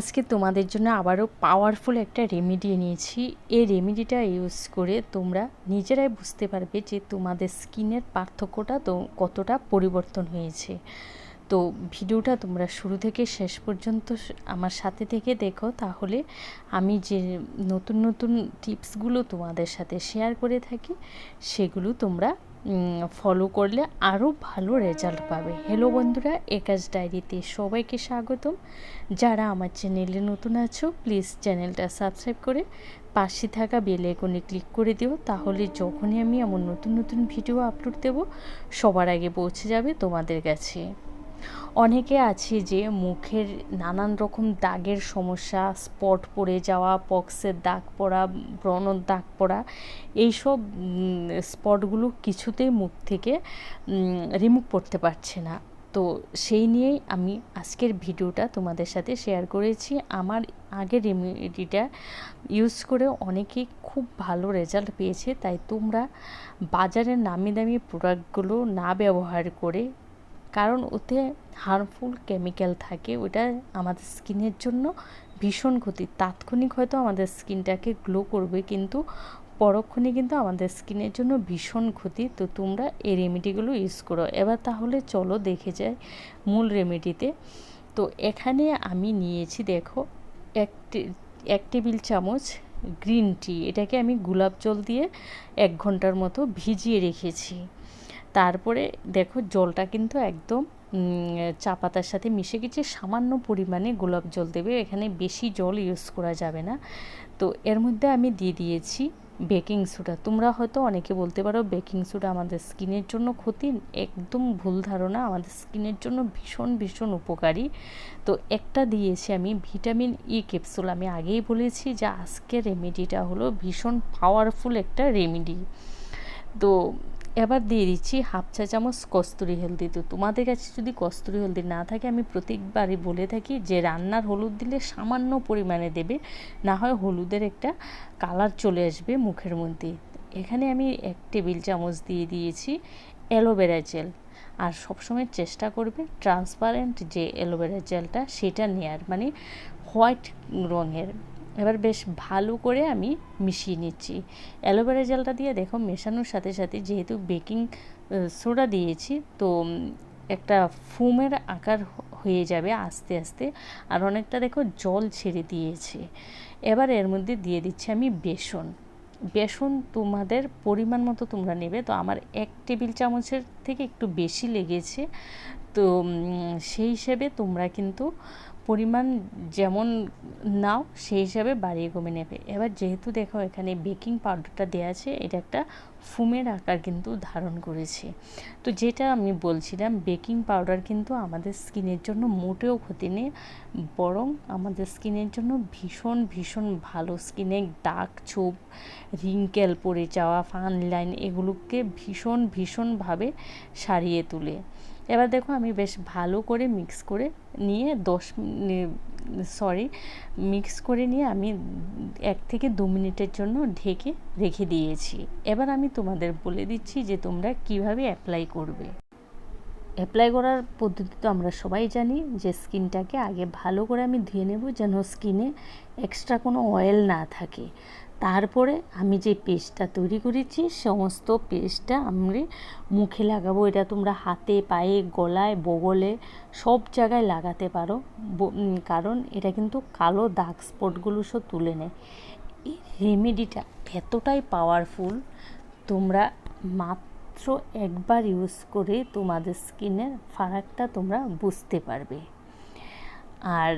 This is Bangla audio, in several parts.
আজকে তোমাদের জন্য আবারও পাওয়ারফুল একটা রেমেডি নিয়েছি। এই রেমেডিটা ইউজ করে তোমরা নিজেরাই বুঝতে পারবে যে তোমাদের স্কিনের পার্থক্যটা তো কতটা পরিবর্তন হয়েছে। তো ভিডিওটা তোমরা শুরু থেকে শেষ পর্যন্ত আমার সাথে থেকে দেখো, তাহলে আমি যে নতুন নতুন টিপসগুলো তোমাদের সাথে শেয়ার করে থাকি সেগুলো তোমরা ফলো করলে আরও ভালো রেজাল্ট পাবে। হ্যালো বন্ধুরা, একাজ ডায়েরিতে সবাইকে স্বাগতম। যারা আমার চ্যানেলে নতুন আছো প্লিজ চ্যানেলটা সাবস্ক্রাইব করে পাশে থাকা বেল আইকনে ক্লিক করে দিও, তাহলে যখনই আমি এমন নতুন নতুন ভিডিও আপলোড দেব সবার আগে পৌঁছে যাবে তোমাদের কাছে। অনেকে আছে যে মুখের নানান রকম দাগের সমস্যা, স্পট পড়ে যাওয়া, পক্সের দাগ পড়া, ব্রণর দাগ পড়া, এইসব স্পটগুলো কিছুতেই মুখ থেকে রিমুভ করতে পারছে না। তো সেই নিয়েই আমি আজকের ভিডিওটা তোমাদের সাথে শেয়ার করেছি। আমার আগের রেমেডিটা ইউজ করে অনেকেই খুব ভালো রেজাল্ট পেয়েছে। তাই তোমরা বাজারের নামি দামি প্রোডাক্টগুলো না ব্যবহার করে, কারণ ওতে হার্মফুল কেমিক্যাল থাকে, ওটা আমাদের স্কিনের জন্য ভীষণ ক্ষতি। তাৎক্ষণিক হয়তো আমাদের স্কিনটাকে গ্লো করবে, কিন্তু পরক্ষণে কিন্তু আমাদের স্কিনের জন্য ভীষণ ক্ষতি। তো তোমরা এই রেমেডিগুলো ইউজ করো। এবার তাহলে চলো দেখে যাই মূল রেমেডিতে। তো এখানে আমি নিয়েছি, দেখো, এক টেবিল চামচ গ্রিন টি। এটাকে আমি গোলাপ জল দিয়ে 1 ঘন্টার মতো ভিজিয়ে রেখেছি। তারপরে দেখো জলটা কিন্তু একদম চা পাতার সাথে মিশে গেছে। সামান্য পরিমাণে গোলাপ জল দেবে, এখানে বেশি জল ইউজ করা যাবে না। তো এর মধ্যে আমি দিয়ে দিয়েছি বেকিং সোডা। তোমরা হয়তো অনেকে বলতে পারো বেকিং সোডা আমাদের স্কিনের জন্য ক্ষতি। একদম ভুল ধারণা, আমাদের স্কিনের জন্য ভীষণ ভীষণ উপকারী। তো একটা দিয়েছি আমি ভিটামিন ই ক্যাপসুল। আমি আগেই বলেছি যে আজকের রেমেডিটা হলো ভীষণ পাওয়ারফুল একটা রেমেডি। তো এবার দিয়ে দিচ্ছি 1/2 চা চামচ কস্তুরি হলদি। তো তোমাদের কাছে যদি কস্তুরি হলদি না থাকে, আমি প্রত্যেকবারই বলে থাকি যে রান্নার হলুদ দিলে সামান্য পরিমাণে দেবে, না হয় হলুদের একটা কালার চলে আসবে মুখের মধ্যে। এখানে আমি 1 টেবিল চামচ দিয়ে দিয়েছি অ্যালোভেরা জেল। আর সবসময় চেষ্টা করবে ট্রান্সপারেন্ট যে অ্যালোভেরা জেলটা সেটা নেয়ার, মানে হোয়াইট রঙের। এবার বেশ ভালো করে আমি মিশিয়ে নিচ্ছি অ্যালোভেরা জেলটা দিয়ে। দেখো মেশানোর সাথে সাথে যেহেতু বেকিং সোডা দিয়েছি, তো একটা ফোমের আকার হয়ে যাবে আস্তে আস্তে, আর অনেকটা দেখো জল ছেড়ে দিয়েছে। এবার এর মধ্যে দিয়ে দিচ্ছি আমি বেসন। বেসন তোমাদের পরিমাণ মতো তোমরা নেবে। তো আমার 1 টেবিল চামচের থেকে একটু বেশি লেগেছে। তো সেই হিসেবে তোমরা কিন্তু পরিমাণ যেমন নাও সেই হিসাবে বাড়িয়ে কমে নেবে। এবার যেহেতু দেখো এখানে বেকিং পাউডারটা দেওয়া আছে, এটা একটা ফোমের আকার কিন্তু ধারণ করেছে। তো যেটা আমি বলছিলাম, বেকিং পাউডার কিন্তু আমাদের স্কিনের জন্য মোটেও ক্ষতি নেই, বরং আমাদের স্কিনের জন্য ভীষণ ভীষণ ভালো। স্কিনে দাগ ছোপ, রিঙ্কেল পড়ে যাওয়া, ফান লাইন, এগুলোকে ভীষণ ভীষণভাবে সারিয়ে তোলে। এবার দেখো আমি বেশ ভালো করে মিক্স করে নিয়ে মিক্স করে নিয়ে আমি 1 থেকে 2 মিনিটের জন্য ঢেকে রেখে দিয়েছি। এবার আমি তোমাদের বলে দিচ্ছি যে তোমরা কিভাবে অ্যাপ্লাই করবে। অ্যাপ্লাই করার পদ্ধতি তো আমরা সবাই জানি, যে স্কিনটাকে আগে ভালো করে আমি ধুয়ে নেব, যেন স্কিনে এক্সট্রা কোনো অয়েল না থাকে। তারপরে আমি যে পেস্টটা তৈরি করেছি সমস্ত পেস্টটা আমি মুখে লাগাবো। এটা তোমরা হাতে, পায়ে, গলায়, বগলে সব জায়গায় লাগাতে পারো, কারণ এটা কিন্তু কালো দাগ স্পটগুলো সব তুলে নেয়। এই রেমেডিটা এতটাই পাওয়ারফুল, তোমরা মাত্র একবার ইউজ করে তোমাদের স্কিনের ফারাকটা তোমরা বুঝতে পারবে। আর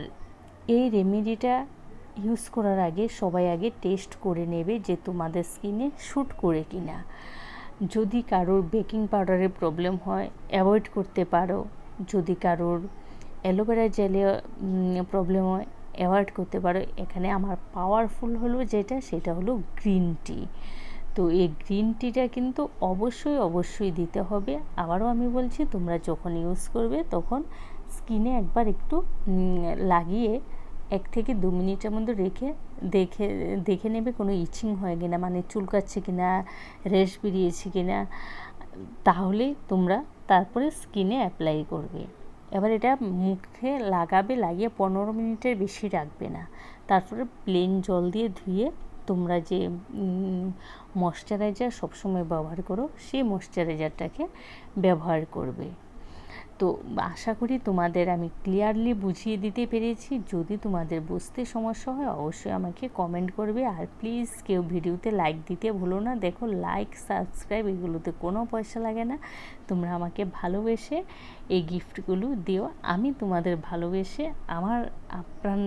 এই রেমেডিটা ইউজ করার আগে সবাই আগে টেস্ট করে নেবে যে তোমাদের স্কিনে শ্যুট করে কিনা। যদি কারোর বেকিং পাউডারের প্রবলেম হয় অ্যাভয়েড করতে পারো, যদি কারোর অ্যালোভেরা জেলে প্রবলেম হয় অ্যাভয়েড করতে পারো। এখানে আমার পাওয়ারফুল হলো যেটা, সেটা হলো গ্রিন টি। তো এই গ্রিন টিটা কিন্তু অবশ্যই অবশ্যই দিতে হবে। আবারও আমি বলছি, তোমরা যখন ইউজ করবে তখন স্কিনে একবার একটু লাগিয়ে 1 থেকে 2 মিনিটের মধ্যে দেখে নেবে কোনো ইচিং হয় কিনা, মানে চুলকাচ্ছে কিনা, রেশ বেরিয়েছে কিনা। তাহলেই তোমরা তারপরে স্কিনে অ্যাপ্লাই করবে। এবার এটা মুখে লাগাবে, লাগিয়ে 15 মিনিটের বেশি রাখবে না। তারপরে প্লেন জল দিয়ে ধুয়ে তোমরা যে ময়শ্চারাইজার সবসময় ব্যবহার করো সেই ময়শ্চারাইজারটাকে ব্যবহার করবে। তো আশা করি তোমাদের আমি ক্লিয়ারলি বুঝিয়ে দিতে পেরেছি। যদি তোমাদের বুঝতে সমস্যা হয় অবশ্যই আমাকে কমেন্ট করবে। আর প্লিজ কেউ ভিডিওতে লাইক দিতে ভুলো না। দেখো, লাইক সাবস্ক্রাইব এগুলোতে কোনো পয়সা লাগে না। তোমরা আমাকে ভালোবেসে এই গিফটগুলো দিও। আমি তোমাদের ভালোবেসে আমার আপ্রাণ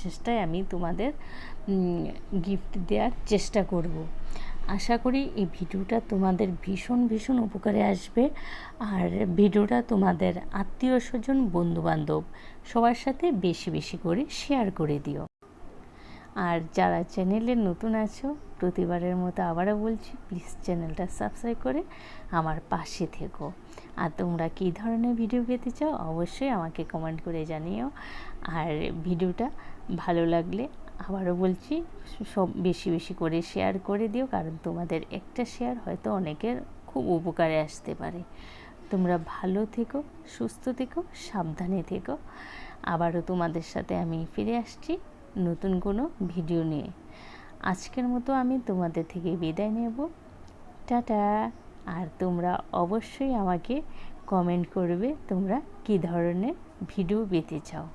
চেষ্টায় আমি তোমাদের গিফট দেওয়ার চেষ্টা করব। আশা করি এই ভিডিওটা তোমাদের ভীষণ ভীষণ উপকারে আসবে। আর ভিডিওটা তোমাদের আত্মীয় স্বজন বন্ধুবান্ধব সবার সাথে বেশি বেশি করে শেয়ার করে দিও। আর যারা চ্যানেলে নতুন আছো, প্রতিবারের মতো আবারও বলছি, প্লিজ চ্যানেলটা সাবস্ক্রাইব করে আমার পাশে থেকো। আর তোমরা কী ধরনের ভিডিও পেতে চাও অবশ্যই আমাকে কমেন্ট করে জানিও। আর ভিডিওটা ভালো লাগলে আবারও বলছি, সব বেশি বেশি করে শেয়ার করে দিও, কারণ তোমাদের একটা শেয়ার হয়তো অনেকের খুব উপকারে আসতে পারে। তোমরা ভালো থেকো, সুস্থ থেকো, সাবধানে থেকো। আবারও তোমাদের সাথে আমি ফিরে আসছি নতুন কোনো ভিডিও নিয়ে। আজকের মতো আমি তোমাদের থেকে বিদায় নেব। টাটা। আর তোমরা অবশ্যই আমাকে কমেন্ট করবে তোমরা কী ধরনের ভিডিও পেতে চাও।